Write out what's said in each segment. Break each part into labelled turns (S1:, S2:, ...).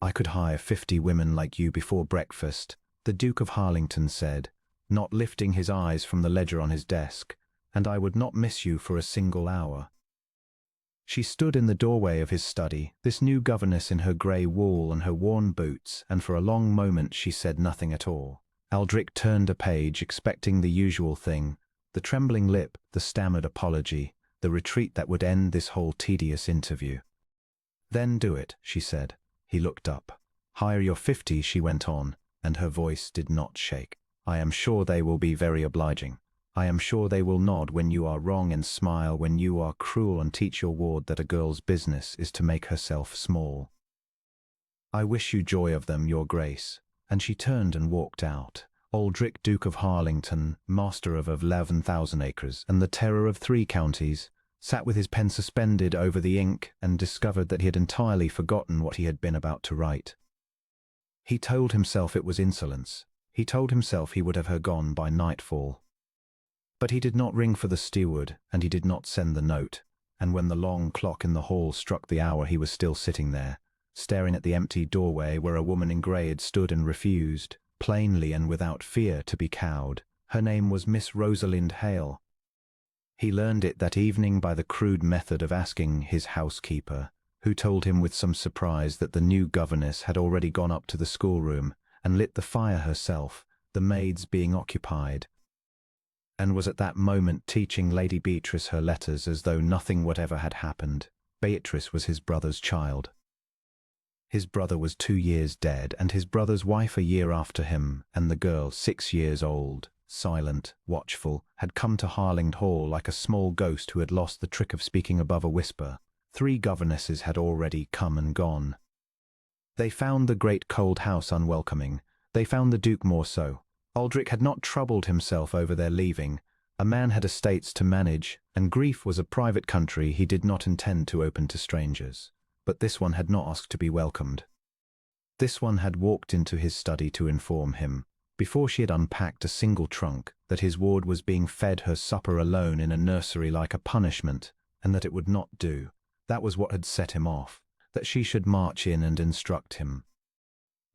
S1: "I could hire 50 women like you before breakfast," the Duke of Harlington said, not lifting his eyes from the ledger on his desk, "and I would not miss you for a single hour." She stood in the doorway of his study, this new governess in her grey wool and her worn boots, and for a long moment she said nothing at all. Aldrich turned a page, expecting the usual thing, the trembling lip, the stammered apology, the retreat that would end this whole tedious interview. "Then do it," she said. He looked up. "Hire your 50, she went on, and her voice did not shake. "I am sure they will be very obliging. I am sure they will nod when you are wrong and smile when you are cruel, and teach your ward that a girl's business is to make herself small. I wish you joy of them, your grace." And she turned and walked out. Aldrich, Duke of Harlington, master of 11,000 acres and the terror of 3 counties, sat with his pen suspended over the ink and discovered that he had entirely forgotten what he had been about to write. He told himself it was insolence. He told himself he would have her gone by nightfall. But he did not ring for the steward, and he did not send the note, and when the long clock in the hall struck the hour he was still sitting there, staring at the empty doorway where a woman in grey had stood and refused, plainly and without fear, to be cowed. Her name was Miss Rosalind Hale. He learned it that evening by the crude method of asking his housekeeper, who told him with some surprise that the new governess had already gone up to the schoolroom and lit the fire herself, the maids being occupied, and was at that moment teaching Lady Beatrice her letters as though nothing whatever had happened. Beatrice was his brother's child. His brother was 2 years dead, and his brother's wife a year after him, and the girl, 6 years old, silent, watchful, had come to Harlington Hall like a small ghost who had lost the trick of speaking above a whisper. 3 governesses had already come and gone. They found the great cold house unwelcoming. They found the Duke more so. Aldrich had not troubled himself over their leaving. A man had estates to manage, and grief was a private country he did not intend to open to strangers. But this one had not asked to be welcomed. This one had walked into his study to inform him, before she had unpacked a single trunk, that his ward was being fed her supper alone in a nursery like a punishment, and that it would not do. That was what had set him off, that she should march in and instruct him.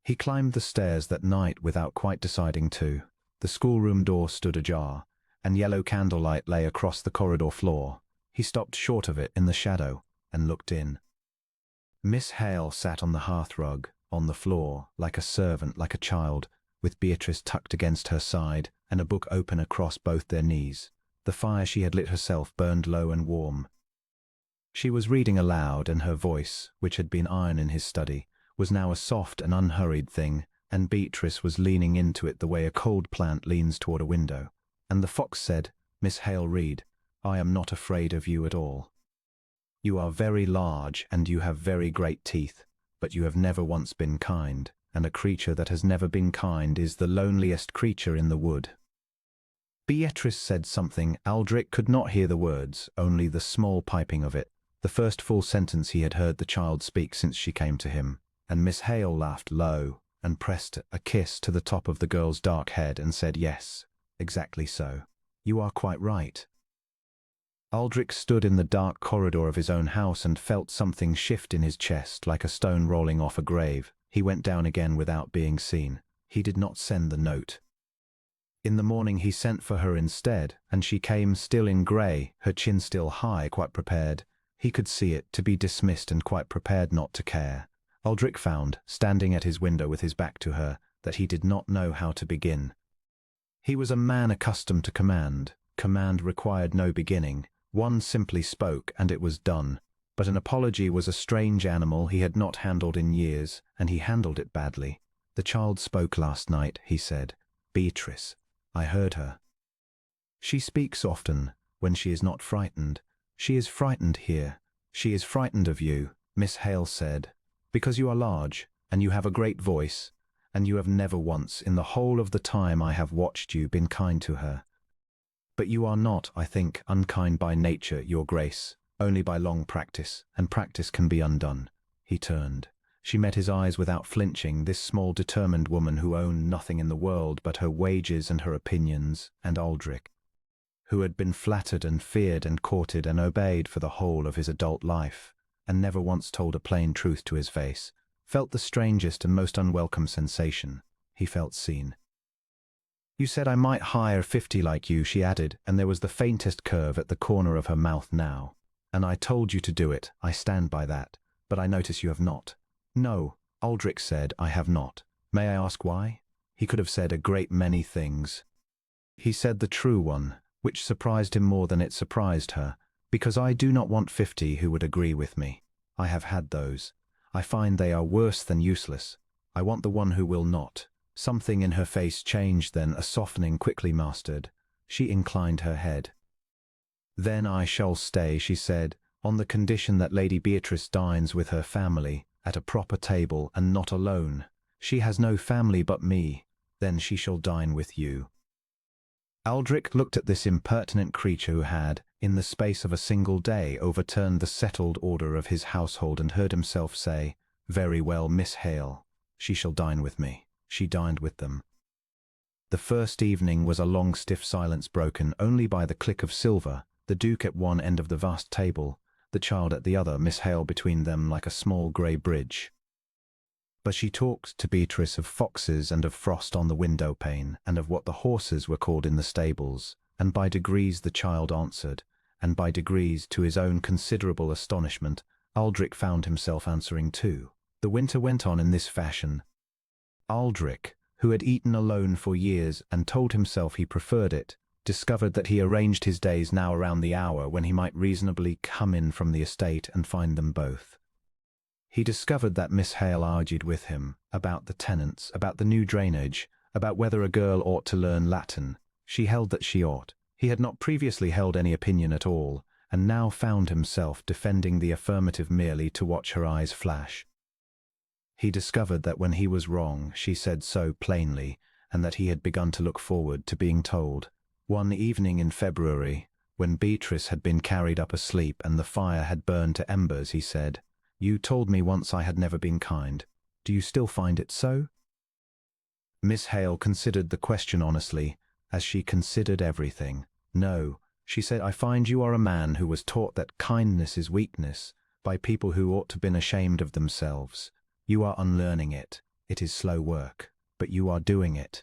S1: He climbed the stairs that night without quite deciding to. The schoolroom door stood ajar, and yellow candlelight lay across the corridor floor. He stopped short of it in the shadow and looked in. Miss Hale sat on the hearthrug, on the floor, like a servant, like a child, with Beatrice tucked against her side and a book open across both their knees. The fire she had lit herself burned low and warm. She was reading aloud, and her voice, which had been iron in his study, was now a soft and unhurried thing, and Beatrice was leaning into it the way a cold plant leans toward a window. And the fox said, "Miss Hale, read. I am not afraid of you at all. You are very large, and you have very great teeth, but you have never once been kind, and a creature that has never been kind is the loneliest creature in the wood." Beatrice said something. Aldrich could not hear the words, only the small piping of it, the first full sentence he had heard the child speak since she came to him, and Miss Hale laughed low and pressed a kiss to the top of the girl's dark head and said, "Yes, exactly so. You are quite right." Aldrich stood in the dark corridor of his own house and felt something shift in his chest like a stone rolling off a grave. He went down again without being seen. He did not send the note. In the morning he sent for her instead, and she came still in grey, her chin still high, quite prepared. He could see it, to be dismissed and quite prepared not to care. Aldrich found, standing at his window with his back to her, that he did not know how to begin. He was a man accustomed to command. Command required no beginning. One simply spoke, and it was done. But an apology was a strange animal he had not handled in years, and he handled it badly. "The child spoke last night," he said. "Beatrice. I heard her. She speaks often, when she is not frightened. She is frightened here. She is frightened of you," Miss Hale said, "because you are large, and you have a great voice, and you have never once, in the whole of the time I have watched you, been kind to her. But you are not, I think, unkind by nature, your grace, only by long practice, and practice can be undone." He turned. She met his eyes without flinching, this small determined woman who owned nothing in the world but her wages and her opinions, and Aldrich, who had been flattered and feared and courted and obeyed for the whole of his adult life, and never once told a plain truth to his face. felt the strangest and most unwelcome sensation. He felt seen. You said I might hire 50 like you, she added, and there was the faintest curve at the corner of her mouth now. And I told you to do it, I stand by that, but I notice you have not. No, Aldrich said, I have not. May I ask why? He could have said a great many things. He said the true one, which surprised him more than it surprised her, because I do not want 50 who would agree with me. I have had those. I find they are worse than useless. I want the one who will not. Something in her face changed then, a softening quickly mastered. She inclined her head. Then I shall stay, she said, on the condition that Lady Beatrice dines with her family, at a proper table, and not alone. She has no family but me. Then she shall dine with you. Aldrich looked at this impertinent creature who had, in the space of a single day, overturned the settled order of his household, and heard himself say, "Very well, Miss Hale. She shall dine with me." She dined with them. The first evening was a long stiff silence broken only by the click of silver, the Duke at one end of the vast table, the child at the other, Miss Hale between them like a small grey bridge. But she talked to Beatrice of foxes and of frost on the window pane, and of what the horses were called in the stables, and by degrees the child answered, and by degrees, to his own considerable astonishment, Aldrich found himself answering too. The winter went on in this fashion. Aldrich, who had eaten alone for years and told himself he preferred it, discovered that he arranged his days now around the hour when he might reasonably come in from the estate and find them both. He discovered that Miss Hale argued with him about the tenants, about the new drainage, about whether a girl ought to learn Latin. She held that she ought. He had not previously held any opinion at all, and now found himself defending the affirmative merely to watch her eyes flash. He discovered that when he was wrong, she said so plainly, and that he had begun to look forward to being told. One evening in February, when Beatrice had been carried up asleep and the fire had burned to embers, he said, "You told me once I had never been kind. Do you still find it so?" Miss Hale considered the question honestly, as she considered everything. "No," she said, "I find you are a man who was taught that kindness is weakness by people who ought to have been ashamed of themselves. You are unlearning it. It is slow work, but you are doing it."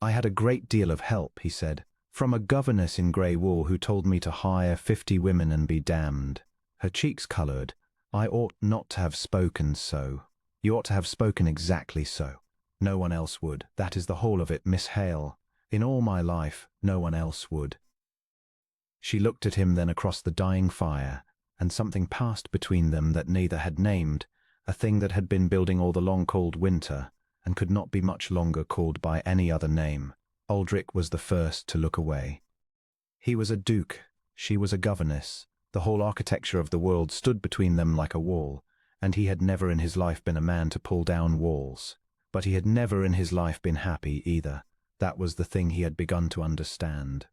S1: "I had a great deal of help," he said, "from a governess in grey wool who told me to hire 50 women and be damned." Her cheeks coloured. "I ought not to have spoken so. You ought to have spoken exactly so. No one else would. That is the whole of it, Miss Hale. In all my life, no one else would." She looked at him then across the dying fire, and something passed between them that neither had named, a thing that had been building all the long cold winter, and could not be much longer called by any other name. Aldrich was the first to look away. He was a duke, she was a governess. The whole architecture of the world stood between them like a wall, and he had never in his life been a man to pull down walls. But he had never in his life been happy either. That was the thing he had begun to understand.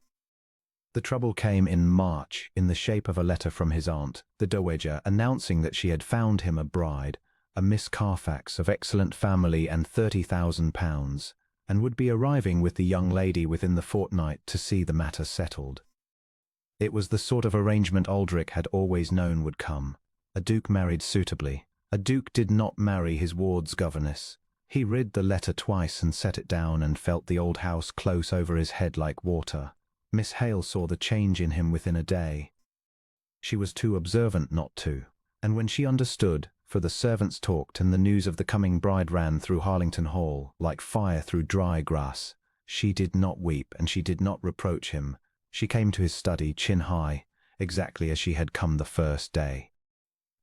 S1: The trouble came in March in the shape of a letter from his aunt, the Dowager, announcing that she had found him a bride, a Miss Carfax of excellent family and £30,000, and would be arriving with the young lady within the fortnight to see the matter settled. It was the sort of arrangement Aldrich had always known would come. A duke married suitably. A duke did not marry his ward's governess. He read the letter twice and set it down and felt the old house close over his head like water. Miss Hale saw the change in him within a day. She was too observant not to, and when she understood, for the servants talked and the news of the coming bride ran through Harlington Hall like fire through dry grass, she did not weep and she did not reproach him. She came to his study chin high, exactly as she had come the first day.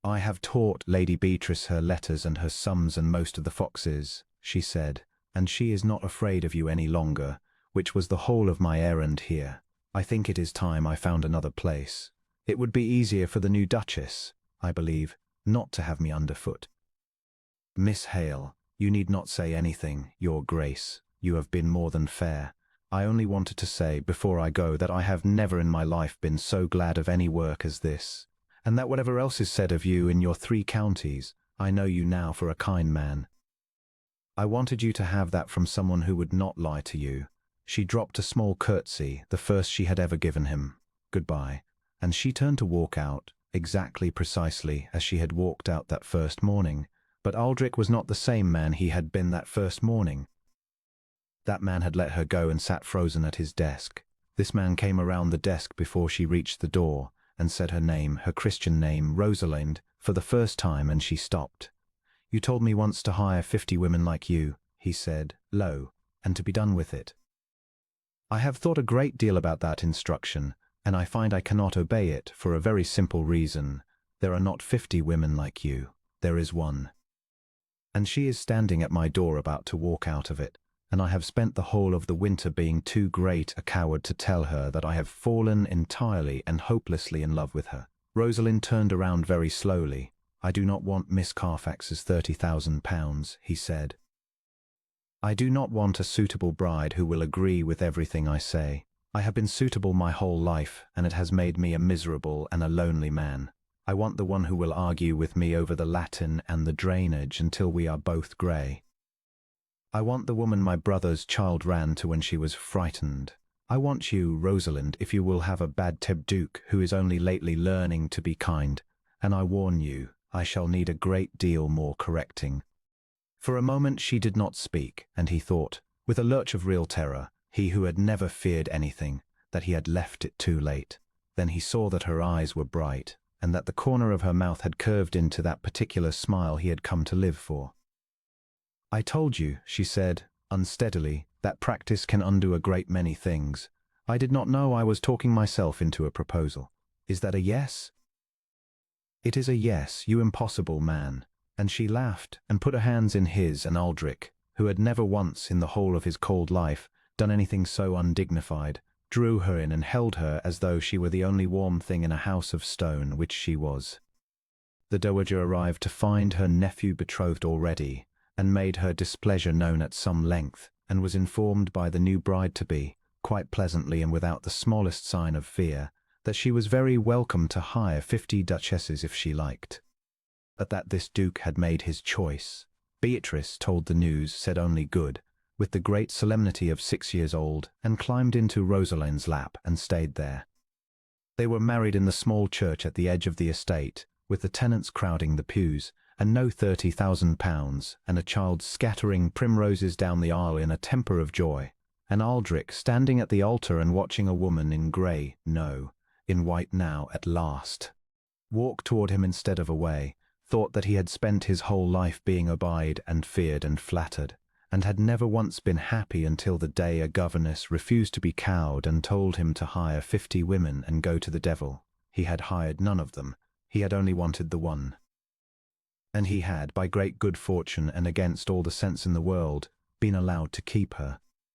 S1: "I have taught Lady Beatrice her letters and her sums and most of the foxes," she said, "and she is not afraid of you any longer, which was the whole of my errand here. I think it is time I found another place. It would be easier for the new Duchess, I believe, not to have me underfoot." "Miss Hale, you need not say anything, Your Grace. You have been more than fair. I only wanted to say, before I go, that I have never in my life been so glad of any work as this, and that whatever else is said of you in your 3 counties, I know you now for a kind man. I wanted you to have that from someone who would not lie to you." She dropped a small curtsy, the first she had ever given him. "Goodbye." And she turned to walk out, exactly precisely as she had walked out that first morning, But Aldrich was not the same man he had been that first morning. That man had let her go and sat frozen at his desk. This man came around the desk before she reached the door and said her name, her Christian name, Rosalind, for the first time, and she stopped. "You told me once to hire 50 women like you," he said, low, "and to be done with it. I have thought a great deal about that instruction, and I find I cannot obey it for a very simple reason. There are not 50 women like you. There is one. And she is standing at my door about to walk out of it, and I have spent the whole of the winter being too great a coward to tell her that I have fallen entirely and hopelessly in love with her." Rosalind turned around very slowly. "I do not want Miss Carfax's £30,000, he said. "I do not want a suitable bride who will agree with everything I say. I have been suitable my whole life, and it has made me a miserable and a lonely man. I want the one who will argue with me over the Latin and the drainage until we are both grey. I want the woman my brother's child ran to when she was frightened. I want you, Rosalind, if you will have a bad Duke who is only lately learning to be kind, and I warn you, I shall need a great deal more correcting." For a moment she did not speak, and he thought, with a lurch of real terror, he who had never feared anything, that he had left it too late. Then he saw that her eyes were bright, and that the corner of her mouth had curved into that particular smile he had come to live for. "I told you," she said, unsteadily, "that practice can undo a great many things. I did not know I was talking myself into a proposal. Is that a yes?" "It is a yes, you impossible man." And she laughed and put her hands in his, and Aldrich, who had never once in the whole of his cold life done anything so undignified, drew her in and held her as though she were the only warm thing in a house of stone, which she was. The dowager arrived to find her nephew betrothed already, and made her displeasure known at some length, and was informed by the new bride-to-be, quite pleasantly and without the smallest sign of fear, that she was very welcome to hire 50 duchesses if she liked. But that this duke had made his choice. Beatrice, told the news, said only good, with the great solemnity of 6 years old, and climbed into Rosalind's lap and stayed there. They were married in the small church at the edge of the estate, with the tenants crowding the pews, and no £30,000, and a child scattering primroses down the aisle in a temper of joy, and Aldrich standing at the altar and watching a woman in grey, no, in white now at last, walk toward him instead of away, thought that he had spent his whole life being obeyed and feared and flattered, and had never once been happy until the day a governess refused to be cowed and told him to hire 50 women and go to the devil. He had hired none of them. He had only wanted the one. And he had, by great good fortune and against all the sense in the world, been allowed to keep her.